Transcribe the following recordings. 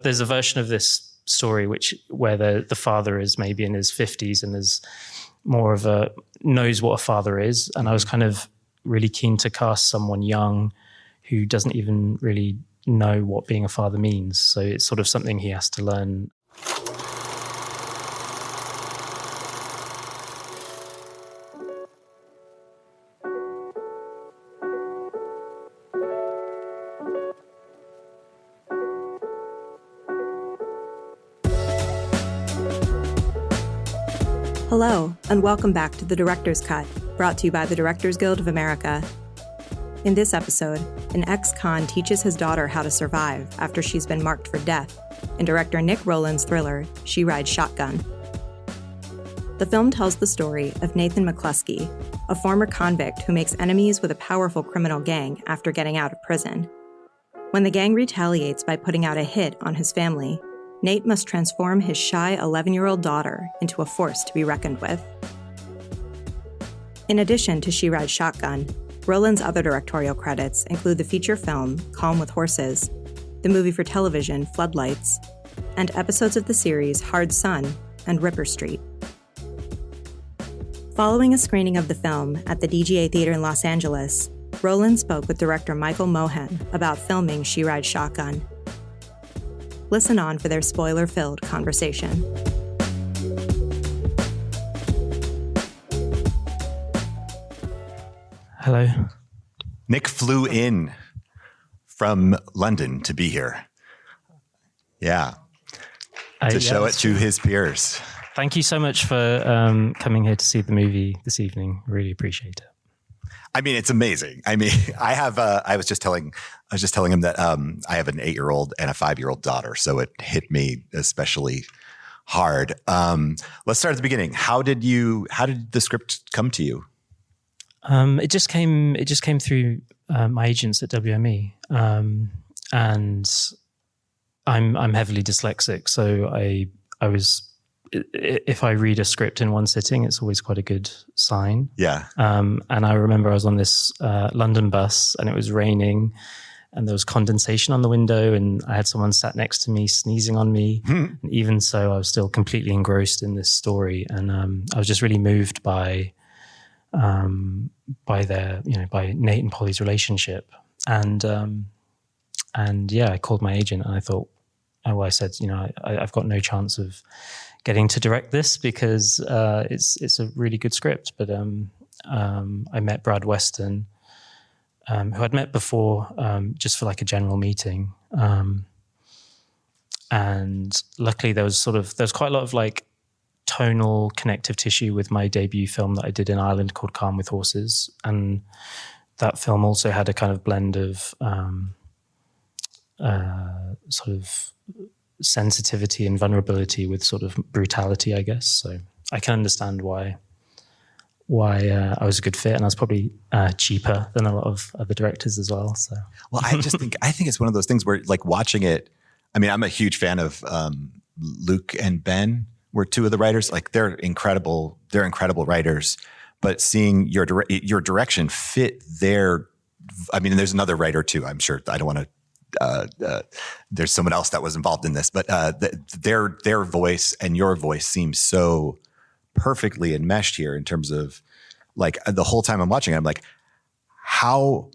There's a version of this story where the father is maybe in his 50s and is more of knows what a father is. And I was kind of really keen to cast someone young who doesn't even really know what being a father means. So it's sort of something he has to learn. Hello, and welcome back to The Director's Cut, brought to you by the Directors Guild of America. In this episode, an ex-con teaches his daughter how to survive after she's been marked for death in director Nick Rowland's thriller, She Rides Shotgun. The film tells the story of Nathan McClusky, a former convict who makes enemies with a powerful criminal gang after getting out of prison. When the gang retaliates by putting out a hit on his family, Nate must transform his shy 11-year-old daughter into a force to be reckoned with. In addition to She Rides Shotgun, Rowland's other directorial credits include the feature film Calm with Horses, the movie for television Floodlights, and episodes of the series Hard Sun and Ripper Street. Following a screening of the film at the DGA Theater in Los Angeles, Rowland spoke with director Michael Mohan about filming She Rides Shotgun. Listen on for their spoiler-filled conversation. Hello. Nick flew in from London to be here. Yeah. To show it to his peers. Thank you so much for coming here to see the movie this evening. Really appreciate it. I mean, it's amazing. I mean, I was just telling him that I have an 8-year-old and a 5-year-old daughter, so it hit me especially hard. Let's start at the beginning. How did the script come to you? It just came through my agents at WME, and I'm heavily dyslexic, so I was. If I read a script in one sitting, it's always quite a good sign. Yeah. And I remember I was on this London bus and it was raining and there was condensation on the window and I had someone sat next to me sneezing on me. And even so, I was still completely engrossed in this story. And I was just really moved by their, by Nate and Polly's relationship. And yeah, I called my agent and I thought, I said, I've got no chance of getting to direct this because it's a really good script. But I met Brad Weston, who I'd met before just for like a general meeting. And luckily there was quite a lot of like tonal connective tissue with my debut film that I did in Ireland called Calm with Horses. And that film also had a kind of blend of sort of sensitivity and vulnerability with sort of brutality, I guess. So I can understand why I was a good fit, and I was probably cheaper than a lot of other directors as well. So, well, I think it's one of those things where, like, watching it. I mean, I'm a huge fan of Luke and Ben. Were two of the writers. Like, they're incredible. They're incredible writers. But seeing your direction fit their. I mean, and there's another writer too. I'm sure. I don't want to. There's someone else that was involved in this, but their voice and your voice seems so perfectly enmeshed here in terms of, like, the whole time I'm watching it, I'm like, how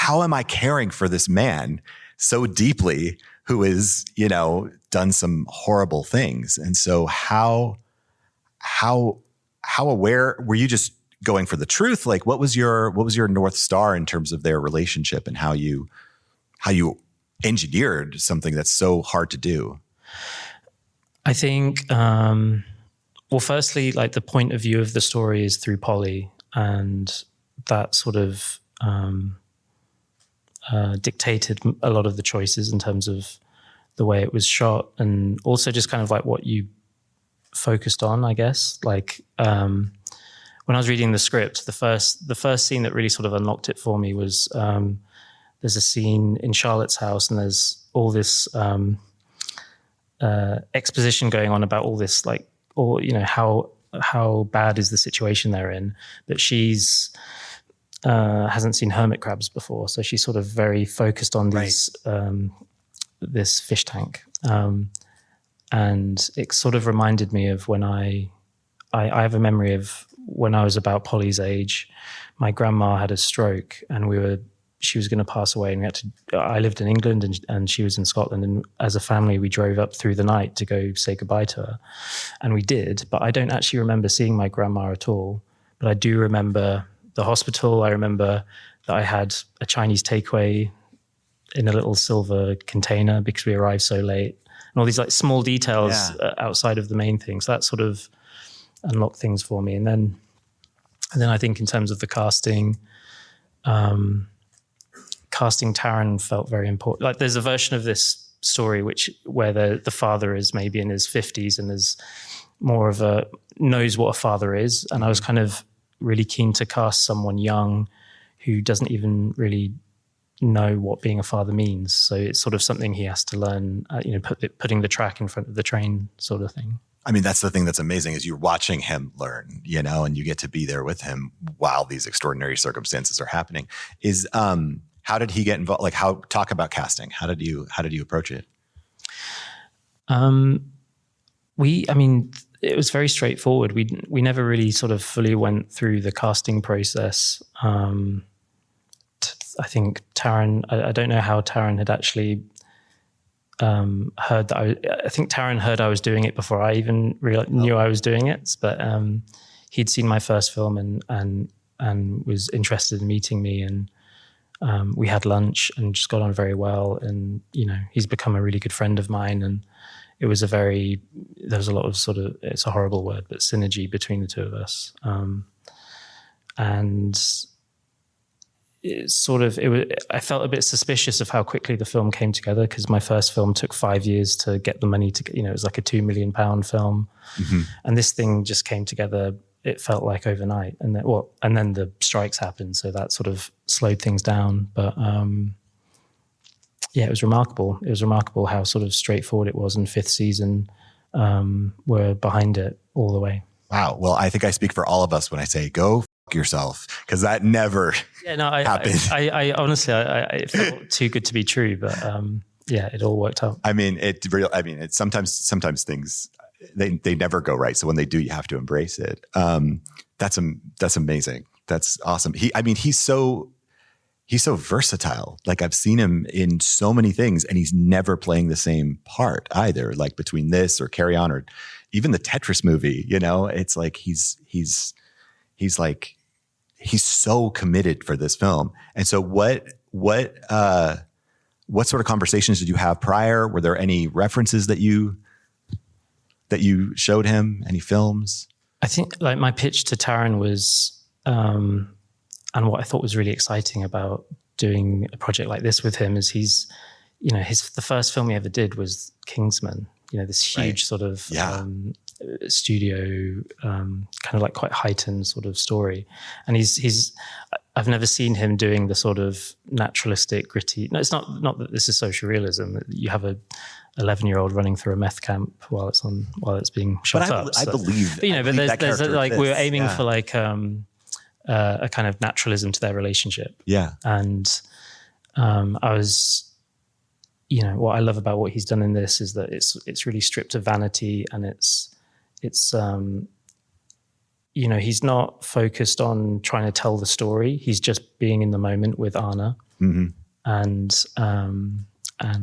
am I caring for this man so deeply who is, done some horrible things? And so how aware were you? Just going for the truth? Like, what was your North Star in terms of their relationship and how you engineered something that's so hard to do? I think, well, firstly, like, the point of view of the story is through Polly, and that sort of dictated a lot of the choices in terms of the way it was shot, and also just kind of like what you focused on, I guess. Like, when I was reading the script, the first scene that really sort of unlocked it for me was there's a scene in Charlotte's house and there's all this exposition going on about all this, like, or, how bad is the situation they're in, that she's hasn't seen hermit crabs before. So she's sort of very focused on these, this fish tank. And it sort of reminded me of when I have a memory of when I was about Polly's age. My grandma had a stroke, and she was going to pass away, and I lived in England and she was in Scotland. And as a family, we drove up through the night to go say goodbye to her. And we did, but I don't actually remember seeing my grandma at all. But I do remember the hospital. I remember that I had a Chinese takeaway in a little silver container because we arrived so late, and all these like small details outside of the main thing. So that sort of unlocked things for me. And then I think in terms of the casting Taron felt very important. Like there's a version of this story where the father is maybe in his 50s and is more of knows what a father is. And I was kind of really keen to cast someone young who doesn't even really know what being a father means. So it's sort of something he has to learn, putting the track in front of the train sort of thing. I mean, that's the thing that's amazing is you're watching him learn, and you get to be there with him while these extraordinary circumstances are happening. How did he get involved? Like talk about casting. How did you approach it? It was very straightforward. We never really sort of fully went through the casting process. I think Taron, I don't know how Taron had actually heard that. I think Taron heard I was doing it before I even knew I was doing it. But he'd seen my first film and was interested in meeting me, and we had lunch and just got on very well. And he's become a really good friend of mine, and it was there was a lot of sort of, it's a horrible word, but synergy between the two of us. And I felt a bit suspicious of how quickly the film came together, because my first film took 5 years to get the money to get, it was like a £2 million film. Mm-hmm. And this thing just came together, it felt like overnight. And then the strikes happened. So that sort of slowed things down. But it was remarkable. It was remarkable how sort of straightforward it was. And fifth season, we're behind it all the way. Wow. Well, I think I speak for all of us when I say go f*** yourself, because that never happened. I honestly, it felt too good to be true, but it all worked out. I mean, it's sometimes things, they never go right. So when they do, you have to embrace it. That's amazing. That's awesome. He's so versatile. Like I've seen him in so many things, and he's never playing the same part either. Like between this or Carry On or even the Tetris movie, it's like he's so committed for this film. And so what sort of conversations did you have prior? Were there any references that you showed him? Any films? I think like my pitch to Taron was, and what I thought was really exciting about doing a project like this with him is the first film he ever did was Kingsman, this huge sort of studio, kind of like quite heightened sort of story. And I've never seen him doing the sort of naturalistic, gritty. No, it's not that this is social realism. You have a 11-year-old running through a meth camp while it's being shot up. I believe, but there's like we were aiming for like a kind of naturalism to their relationship. Yeah. And I was, what I love about what he's done in this is that it's really stripped of vanity, and it's he's not focused on trying to tell the story. He's just being in the moment with Anna. Mm-hmm. And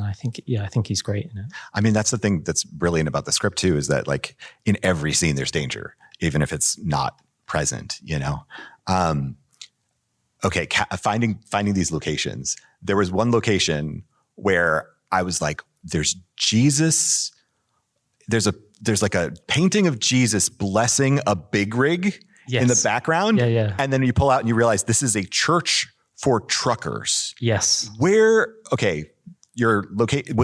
I think he's great in it. I mean, that's the thing that's brilliant about the script too, is that like in every scene there's danger, even if it's not present, Okay. Finding these locations. There was one location where I was like, there's Jesus. There's like a painting of Jesus blessing a big rig in the background. Yeah, yeah. And then you pull out and you realize this is a church for truckers. Yes. Was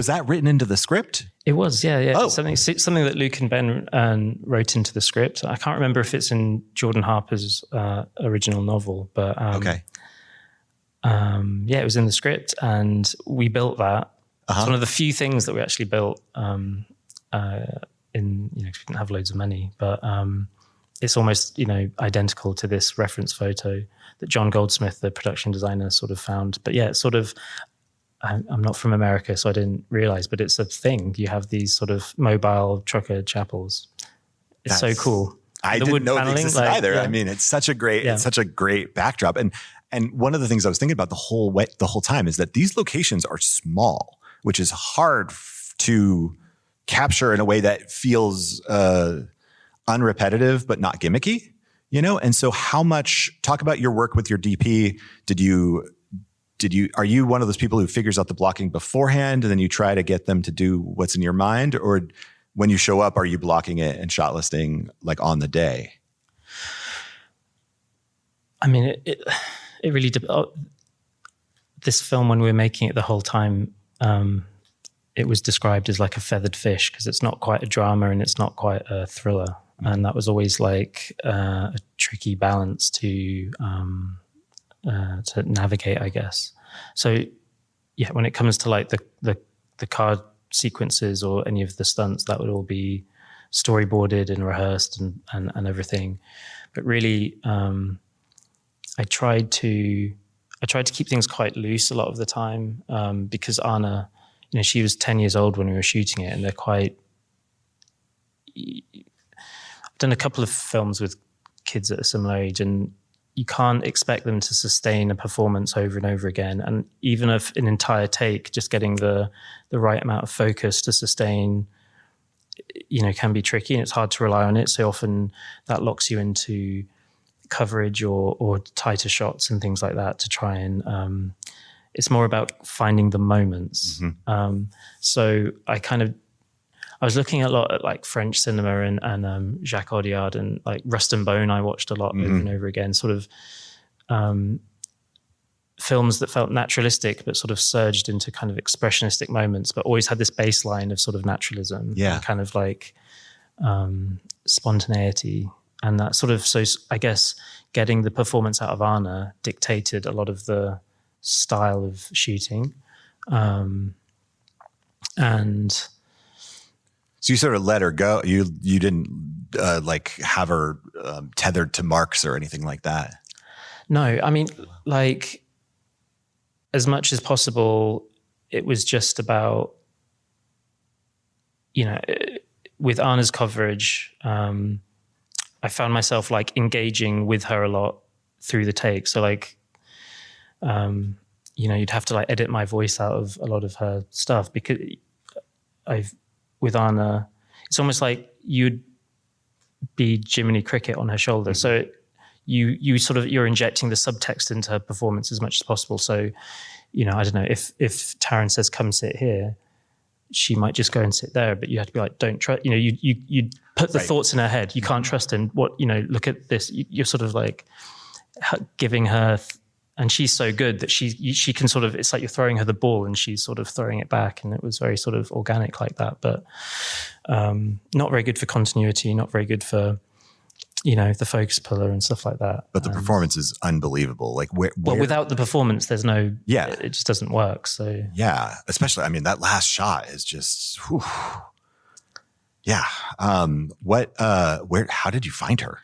that written into the script? It was, yeah. Oh. Something that Luke and Ben wrote into the script. I can't remember if it's in Jordan Harper's original novel, but it was in the script, and we built that. Uh-huh. It's one of the few things that we actually built in, we didn't have loads of money, but it's almost, identical to this reference photo that John Goldsmith, the production designer, sort of found. But yeah, it's sort of, I'm not from America, so I didn't realize, but it's a thing. You have these sort of mobile trucker chapels. It's so cool. I didn't know it existed either. I mean, it's such a great backdrop. And one of the things I was thinking about the whole time is that these locations are small, which is hard to capture in a way that feels unrepetitive, but not gimmicky, And so talk about your work with your DP. Are you one of those people who figures out the blocking beforehand and then you try to get them to do what's in your mind? Or when you show up, are you blocking it and shot listing like on the day? I mean, it really, this film, when we were making it the whole time, it was described as like a feathered fish because it's not quite a drama and it's not quite a thriller. And that was always like a tricky balance to navigate, I guess. So yeah, when it comes to like the car sequences or any of the stunts, that would all be storyboarded and rehearsed and everything. But really, I tried to keep things quite loose a lot of the time because Anna, she was 10 years old when we were shooting it, and they're quite. I've done a couple of films with kids at a similar age, and you can't expect them to sustain a performance over and over again. And even if an entire take, just getting the right amount of focus to sustain, can be tricky, and it's hard to rely on it. So often that locks you into coverage or tighter shots and things like that to try and, it's more about finding the moments. Mm-hmm. So I was looking a lot at like French cinema and Jacques Audiard and like Rust and Bone I watched a lot over and over again, sort of films that felt naturalistic but sort of surged into kind of expressionistic moments, but always had this baseline of sort of naturalism, and kind of like spontaneity. And that sort of, so I guess getting the performance out of Anna dictated a lot of the style of shooting. And so you sort of let her go. You didn't like have her tethered to marks or anything like that. No, I mean, like as much as possible, it was just about, with Anna's coverage, I found myself like engaging with her a lot through the take. So like, you'd have to like edit my voice out of a lot of her stuff because with Anna, it's almost like you'd be Jiminy Cricket on her shoulder. Mm-hmm. So you're injecting the subtext into her performance as much as possible. So, I don't know, if Taryn says, come sit here, she might just go and sit there, but you have to be like, don't trust, you put the thoughts in her head. You can't trust him. Look at this. You're sort of like giving her, and she's so good that she can sort of, it's like you're throwing her the ball and she's sort of throwing it back. And it was very sort of organic like that, but not very good for continuity, not very good for, the focus puller and stuff like that. But the performance is unbelievable. Like well, without the performance, there's no, it just doesn't work. So yeah, especially, I mean, that last shot is just, whew. Yeah. How did you find her?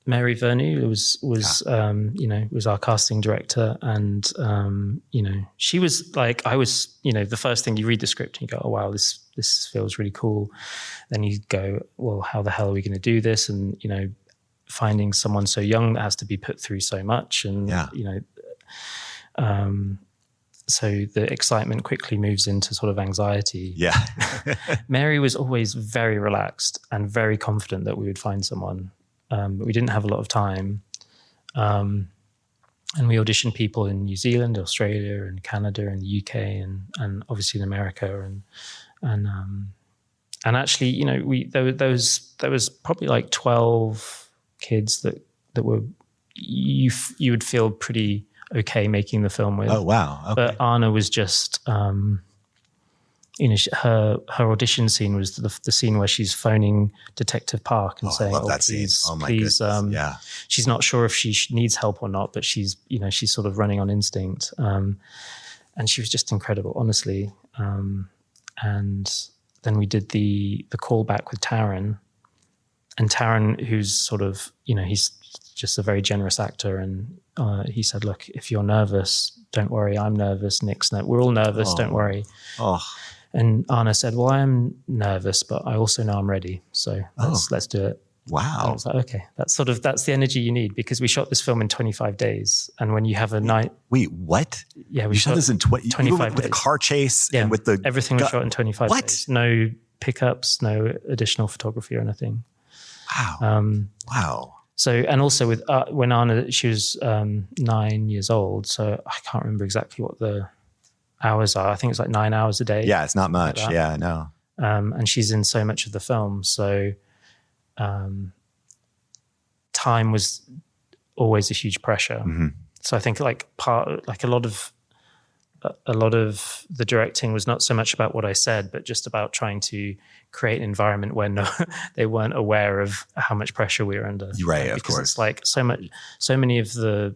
Mary Vernu was our casting director, and she was like, I was, the first thing you read the script and you go, oh wow, this feels really cool. Then you go, well, how the hell are we going to do this? And finding someone so young that has to be put through so much, and so the excitement quickly moves into sort of anxiety. Yeah. Mary was always very relaxed and very confident that we would find someone. But we didn't have a lot of time. And we auditioned people in New Zealand, Australia, and Canada, and the UK, and obviously in America. And actually, there was probably like 12 kids that were, you would feel pretty okay making the film with. Oh, wow. Okay. But Anna was just, her audition scene was the scene where she's phoning Detective Park and saying, I love that please, scene. Oh my please, goodness. She's not sure if she needs help or not, but she's sort of running on instinct. And she was just incredible, honestly. And then we did the callback with Taryn, and Taryn, who's sort of, he's just a very generous actor. And he said, look, if you're nervous, don't worry. I'm nervous. Nick's nervous. We're all nervous. Don't worry. Oh. And Anna said, well, I am nervous, but I also know I'm ready. So let's do it. Wow. And I was like, okay, that's the energy you need, because we shot this film in 25 days. And when you have a night. Wait, what? Yeah, we shot this in 25 days. With the car chase and with the. Everything was shot in 25 days. No pickups, no additional photography or anything. Wow. Wow. So, and also with when Anna, she was 9 years old. So I can't remember exactly what the hours are. I think it's like 9 hours a day. Yeah, it's not much. Like yeah, no. And she's in so much of the film. So time was always a huge pressure. Mm-hmm. So I think like a lot of the directing was not so much about what I said, but just about trying to create an environment where they weren't aware of how much pressure we were under. Right, of because course. it's like so many of the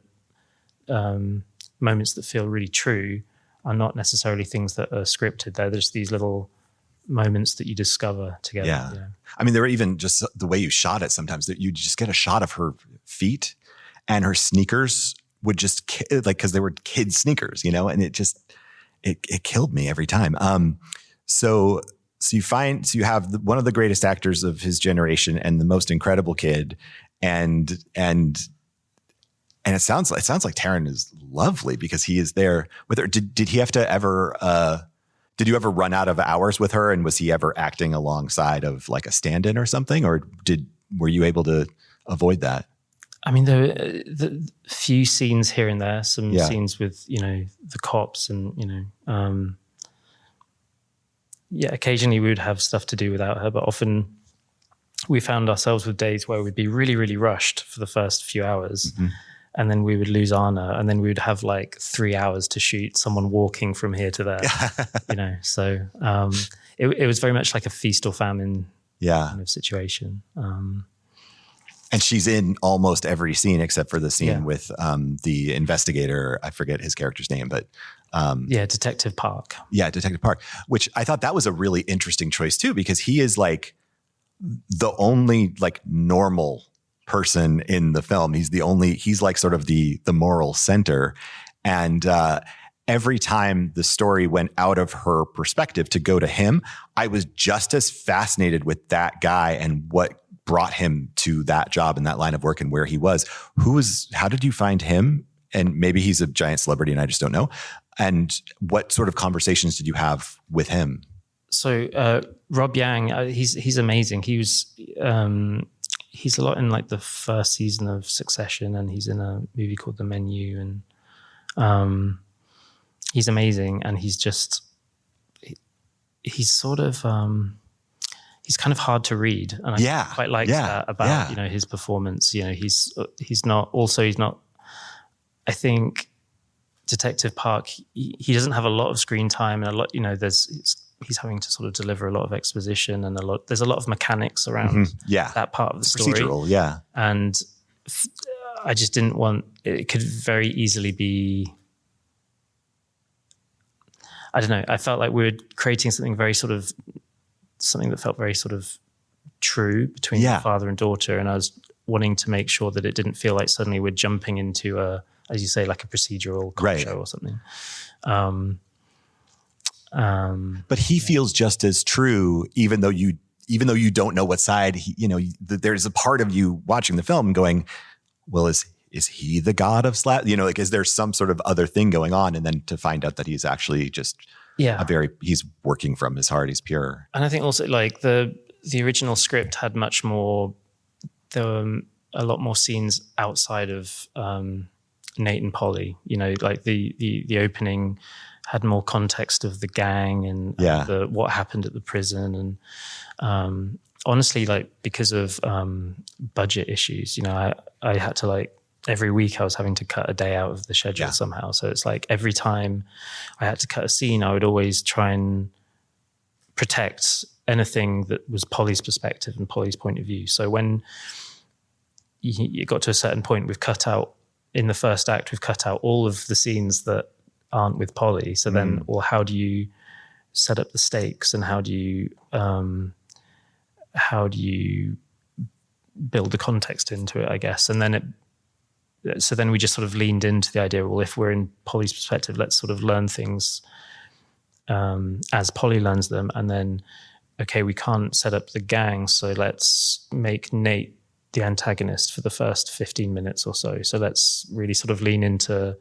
moments that feel really true are not necessarily things that are scripted. They're just these little moments that you discover together. Yeah. Yeah. I mean, there were even just the way you shot it sometimes that you just get a shot of her feet and her sneakers would just because they were kid sneakers, and it killed me every time. So you have one of the greatest actors of his generation and the most incredible kid. And it sounds like Taron is lovely because he is there with her. Did he have to ever, did you ever run out of hours with her, and was he ever acting alongside of like a stand-in or something, or were you able to avoid that? I mean, the few scenes here and there, some scenes with, the cops and, occasionally we would have stuff to do without her, but often we found ourselves with days where we'd be really, really rushed for the first few hours. Mm-hmm. And then we would lose Anna, and then we would have like 3 hours to shoot someone walking from here to there, So it was very much like a feast or famine kind of situation. And she's in almost every scene except for the scene with the investigator. I forget his character's name, but Detective Park. Yeah, Detective Park, which I thought that was a really interesting choice too, because he is like the only like normal person in the film. He's like sort of the moral center. And every time the story went out of her perspective to go to him, I was just as fascinated with that guy and what brought him to that job and that line of work and where he was. How did you find him? And maybe he's a giant celebrity and I just don't know. And what sort of conversations did you have with him? So Rob Yang, he's amazing. He was he's a lot in like the first season of Succession, and he's in a movie called The Menu, and he's amazing. And he's sort of he's kind of hard to read, and I quite like that about his performance. He's not. I think Detective Park, he doesn't have a lot of screen time, and a lot. He's having to sort of deliver a lot of exposition, and there's a lot of mechanics around that part of the story. Procedural, and I just didn't want it. Could very easily be. I don't know. I felt like we were creating something that felt very sort of true between the father and daughter. And I was wanting to make sure that it didn't feel like suddenly we're jumping into as you say, like a procedural cop show or something. But he feels just as true, even though you don't know what side there's a part of you watching the film going, well, is he the god of slap? Is there some sort of other thing going on? And then to find out that he's actually just he's working from his heart. He's pure. And I think also like the original script had much more, there were a lot more scenes outside of Nate and Polly, like the opening had more context of the gang and what happened at the prison. And honestly, like because of budget issues, I had to like, every week I was having to cut a day out of the schedule somehow. So it's like every time I had to cut a scene, I would always try and protect anything that was Polly's perspective and Polly's point of view. So when you got to a certain point, we've cut out, in the first act, we've cut out all of the scenes that aren't with Polly. So then, well, how do you set up the stakes, and how do you build the context into it, I guess. And then then we just sort of leaned into the idea, well, if we're in Polly's perspective, let's sort of learn things as Polly learns them. And then, okay, we can't set up the gang, so let's make Nate the antagonist for the first 15 minutes or so. So let's really sort of lean into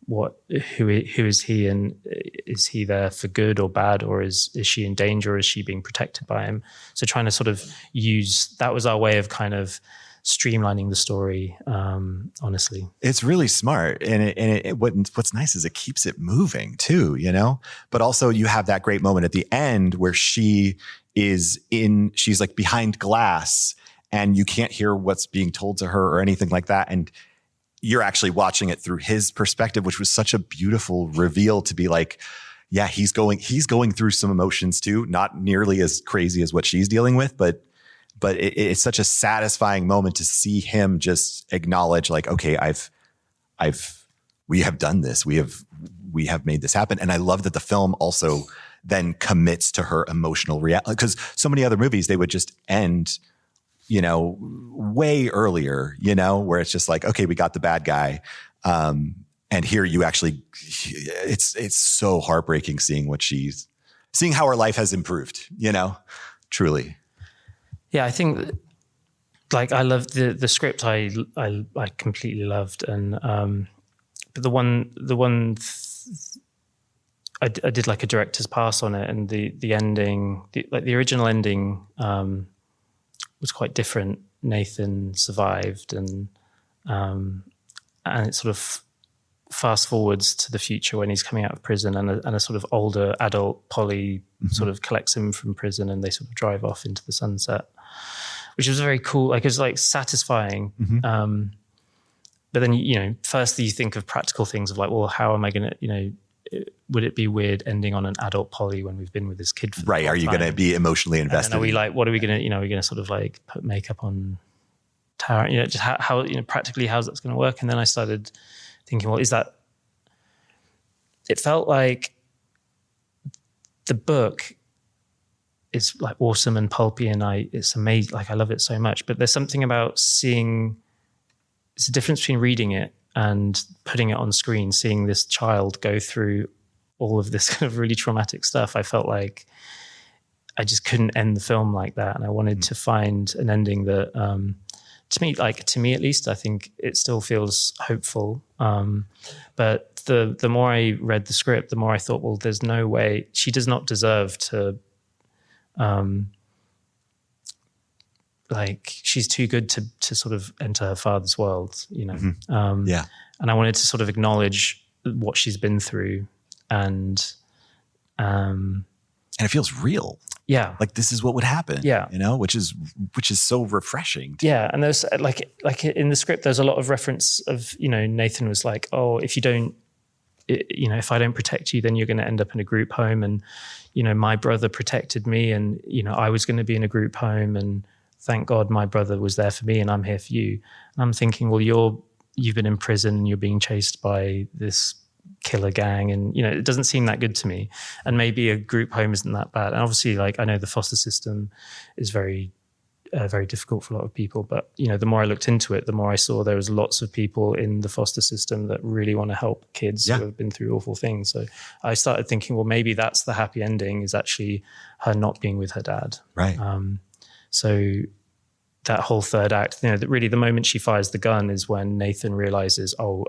who is he, and is he there for good or bad, or is she in danger, or is she being protected by him? So trying to sort of that was our way of kind of streamlining the story, honestly. It's really smart. And what's nice is it keeps it moving too, you know? But also you have that great moment at the end where she's like behind glass and you can't hear what's being told to her or anything like that. And you're actually watching it through his perspective, which was such a beautiful reveal to be like, yeah, he's going through some emotions too, not nearly as crazy as what she's dealing with, but it's such a satisfying moment to see him just acknowledge like, okay, we have done this. We have made this happen. And I love that the film also then commits to her emotional reality, because so many other movies, they would just end, you know, way earlier, you know, where it's just like, okay, we got the bad guy. And here you actually, it's so heartbreaking seeing how her life has improved, you know, truly. Yeah, I think like I loved the script. I completely loved, and but I did like a director's pass on it, and the ending, the original ending, was quite different. Nathan survived, and it sort of fast forwards to the future when he's coming out of prison, and a sort of older adult Polly sort of collects him from prison, and they sort of drive off into the sunset, which was very cool. Like, it was like satisfying. But then, you know, firstly you think of practical things of like, well, how am I going to, you know, would it be weird ending on an adult Polly when we've been with this kid for the whole Are you going to be emotionally invested? And are we like, what are we going to, you know, are we going to sort of like put makeup on Tara, you know, just how, you know, practically how's that's going to work? And then I started thinking, well, it felt like the book is like awesome and pulpy, and it's amazing. Like, I love it so much, but there's something about it's a difference between reading it and putting it on screen, seeing this child go through all of this kind of really traumatic stuff. I felt like I just couldn't end the film like that. And I wanted to find an ending that, to me at least, I think it still feels hopeful. But the more I read the script, the more I thought, well, there's no way, she does not deserve to, like, she's too good to sort of enter her father's world, you know? Yeah. And I wanted to sort of acknowledge what she's been through, and it feels real. Yeah. Like, this is what would happen. Yeah. You know, which is so refreshing. Yeah. And there's like in the script, there's a lot of reference of, you know, Nathan was like, oh, if I don't protect you, then you're going to end up in a group home. And, you know, my brother protected me, and, you know, I was going to be in a group home, and thank God my brother was there for me, and I'm here for you. And I'm thinking, well, you've been in prison and you're being chased by this killer gang, and, you know, it doesn't seem that good to me. And maybe a group home isn't that bad. And obviously, like, I know the foster system is very, very difficult for a lot of people, but, you know, the more I looked into it, the more I saw there was lots of people in the foster system that really want to help kids who have been through awful things. So I started thinking, well, maybe that's the happy ending, is actually her not being with her dad. Right. So that whole third act, you know, really the moment she fires the gun is when Nathan realizes, oh,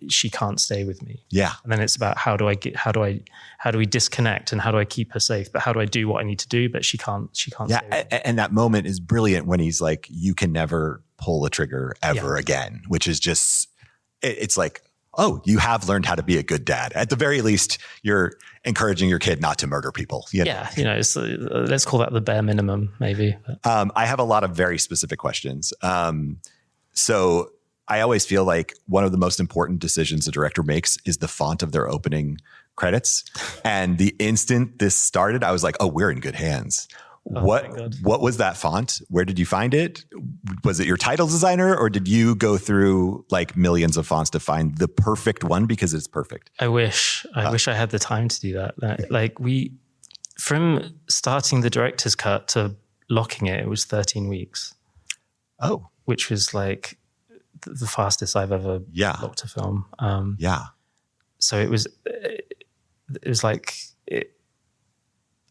she can't stay with me. Yeah. And then it's about how do we disconnect, and how do I keep her safe, but how do I do what I need to do, but she can't stay with me. And that moment is brilliant when he's like, you can never pull the trigger ever again, which is just, it's like, oh, you have learned how to be a good dad. At the very least, you're encouraging your kid not to murder people. You know? Yeah. You know, let's call that the bare minimum, maybe. I have a lot of very specific questions. So I always feel like one of the most important decisions a director makes is the font of their opening credits. And the instant this started, I was like, oh, we're in good hands. What was that font? Where did you find it? Was it your title designer, or did you go through like millions of fonts to find the perfect one because it's perfect? I wish I had the time to do that. Like, from starting the director's cut to locking it was 13 weeks. Oh, which was like the fastest I've ever locked a film. So it was like,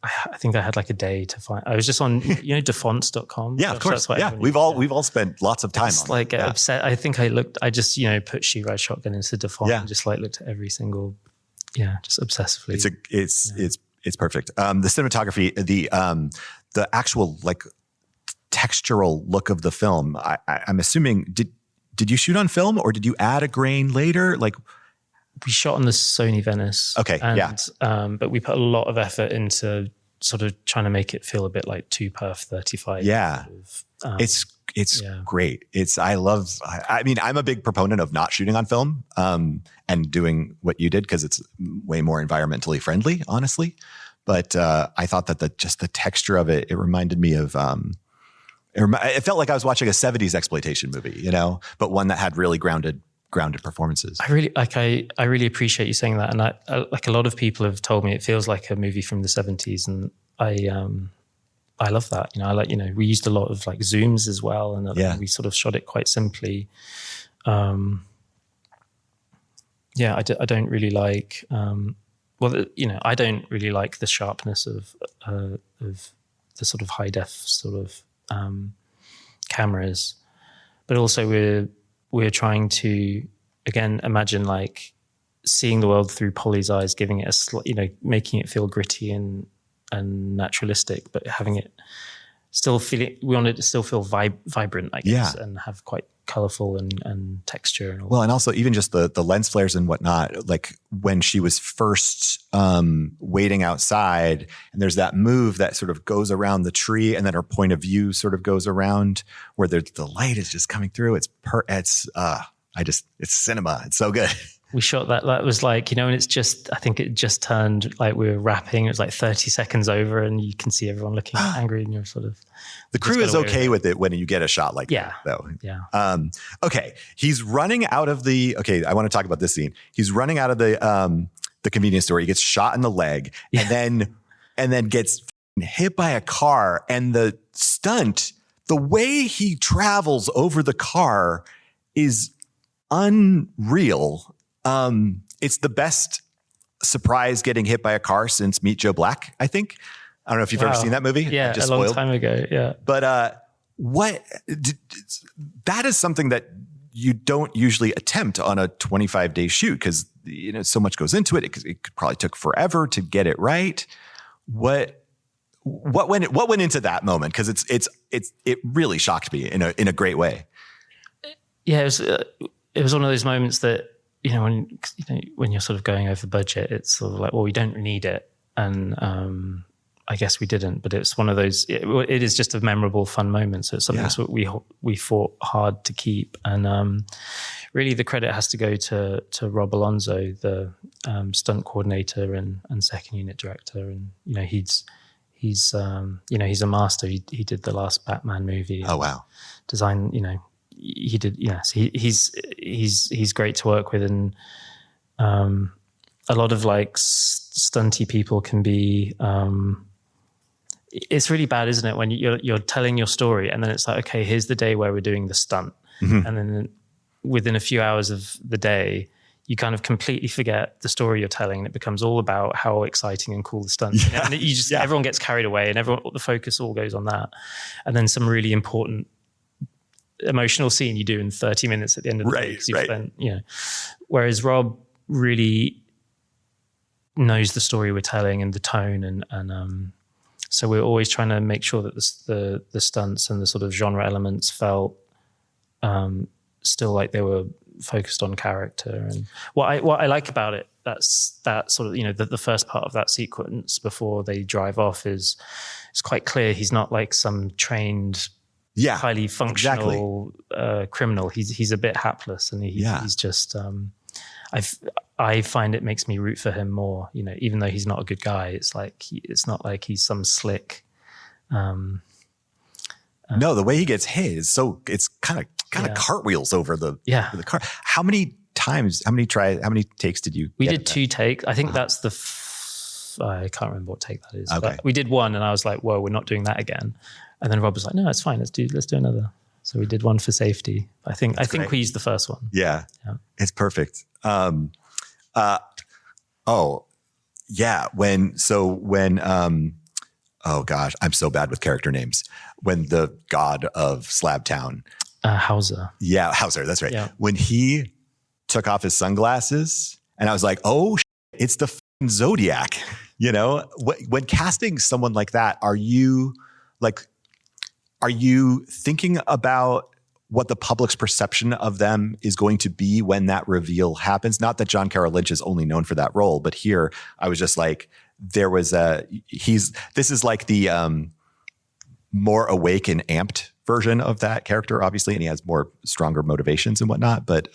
I think I had like a day to find. I was just on, defonts.com. Yeah, of course. Yeah, we've all spent lots of time on like upset. I think I just put Shoot Ride Shotgun into Defont and just like looked at every single, just obsessively. It's perfect. The cinematography, the actual like textural look of the film. I'm assuming did you shoot on film or did you add a grain later? Like we shot on the Sony Venice. Okay. But we put a lot of effort into sort of trying to make it feel a bit like 2perf 35. Yeah. It's great. I mean, I'm a big proponent of not shooting on film, and doing what you did because it's way more environmentally friendly, honestly. But, I thought that the texture of it reminded me of, it felt like I was watching a 70s exploitation movie, but one that had really grounded performances. I really appreciate you saying that. And I like a lot of people have told me it feels like a movie from the 70s. And I love that. We used a lot of like zooms as well. And we sort of shot it quite simply. I don't really like, I don't really like the sharpness of the sort of high def sort of cameras, but also we're trying to, again, imagine like seeing the world through Polly's eyes, giving it making it feel gritty and naturalistic, but having it still we wanted it to still feel vibrant, I guess, and have quite colorful and texture. And all and also even just the lens flares and whatnot, like when she was first waiting outside and there's that move that sort of goes around the tree and then her point of view sort of goes around where the light is just coming through. It's cinema. It's so good. We shot that was like, and it's just, I think it just turned like we were wrapping. It was like 30 seconds over and you can see everyone looking angry and you're sort of. The crew is okay with it when you get a shot like that, though. Yeah. Okay. He's running out of I want to talk about this scene. He's running out of the convenience store. He gets shot in the leg and then gets hit by a car, and the stunt, the way he travels over the car is unreal. It's the best surprise getting hit by a car since Meet Joe Black, I think. I don't know if you've ever seen that movie. Yeah, a long time ago. Yeah. But that is something that you don't usually attempt on a 25-day shoot because so much goes into it. It probably took forever to get it right. What went into that moment? Because it really shocked me in a great way. Yeah, it was one of those moments that when you're sort of going over budget, it's sort of like, well, we don't need it, and I guess we didn't. But it's one of those. It is just a memorable, fun moment. So it's something that we fought hard to keep, and really the credit has to go to Rob Alonso, the stunt coordinator and second unit director, and he's a master. He did the last Batman movie. Oh wow! Design, he did. Yes, he's great to work with, and a lot of like stunty people can be. It's really bad, isn't it, when you're telling your story and then it's like, okay, here's the day where we're doing the stunt, and then within a few hours of the day, you kind of completely forget the story you're telling, and it becomes all about how exciting and cool the stunt is. And you just everyone gets carried away, and the focus all goes on that, and then some really important emotional scene you do in 30 minutes at the end of the day because you've spent, whereas Rob really knows the story we're telling and the tone, and so we're always trying to make sure that the stunts and the sort of genre elements felt still like they were focused on character. And what I like about it, that's that sort of the first part of that sequence before they drive off is quite clear. He's not like some trained highly functional criminal. He's a bit hapless, and he's just I find it makes me root for him more, even though he's not a good guy. It's like it's not like he's some slick no, the way he ggets hit is it's kind of cartwheels over the car. How many takes did you we did 2 takes. I think that's I can't remember what take that is. Okay. But we did 1 and I was like, whoa, we're not doing that again. And then Rob was like, no, it's fine. Let's do another. So we did one for safety. I think we used the first one. Yeah. It's perfect. Oh gosh, I'm so bad with character names. When the god of Slabtown, Hauser. Yeah, Hauser. That's right. Yeah. When he took off his sunglasses, and I was like, "Oh, it's the Zodiac." You know, when casting someone like that, are you thinking about what the public's perception of them is going to be when that reveal happens? Not that John Carroll Lynch is only known for that role, but here I was just like, this is like the more awake and amped version of that character, obviously, and he has more stronger motivations and whatnot. But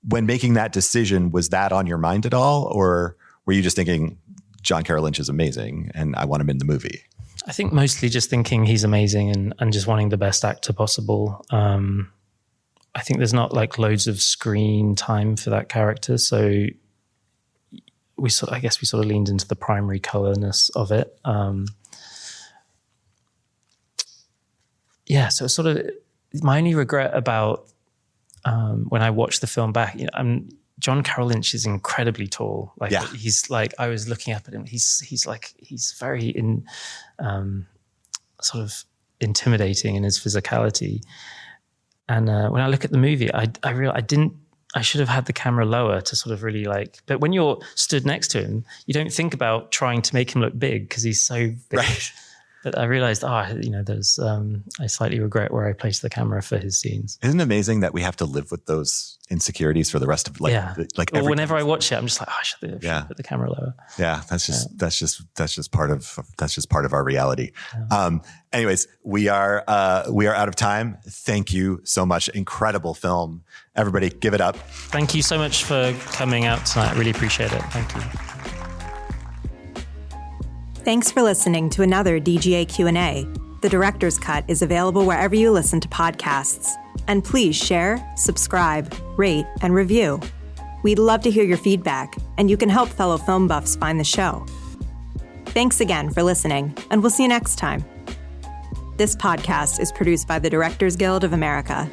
when making that decision, was that on your mind at all? Or were you just thinking, John Carroll Lynch is amazing and I want him in the movie? I think mostly just thinking he's amazing and just wanting the best actor possible. I think there's not like loads of screen time for that character. So I guess we sort of leaned into the primary colorness of it. So sort of my only regret about when I watched the film back, John Carroll Lynch is incredibly tall. He's like, I was looking up at him. He's very sort of intimidating in his physicality. And when I look at the movie, I realized I should have had the camera lower to sort of really but when you're stood next to him, you don't think about trying to make him look big because he's so big. Right. But I realized, there's, I slightly regret where I placed the camera for his scenes. Isn't it amazing that we have to live with those insecurities for the rest of whenever I watch it, I'm just like, I should put the camera lower. Yeah. That's just part of our reality. Yeah. Anyways, we are out of time. Thank you so much. Incredible film. Everybody give it up. Thank you so much for coming out tonight. I really appreciate it. Thank you. Thanks for listening to another DGA Q&A. The Director's Cut is available wherever you listen to podcasts. And please share, subscribe, rate, and review. We'd love to hear your feedback, and you can help fellow film buffs find the show. Thanks again for listening, and we'll see you next time. This podcast is produced by the Directors Guild of America.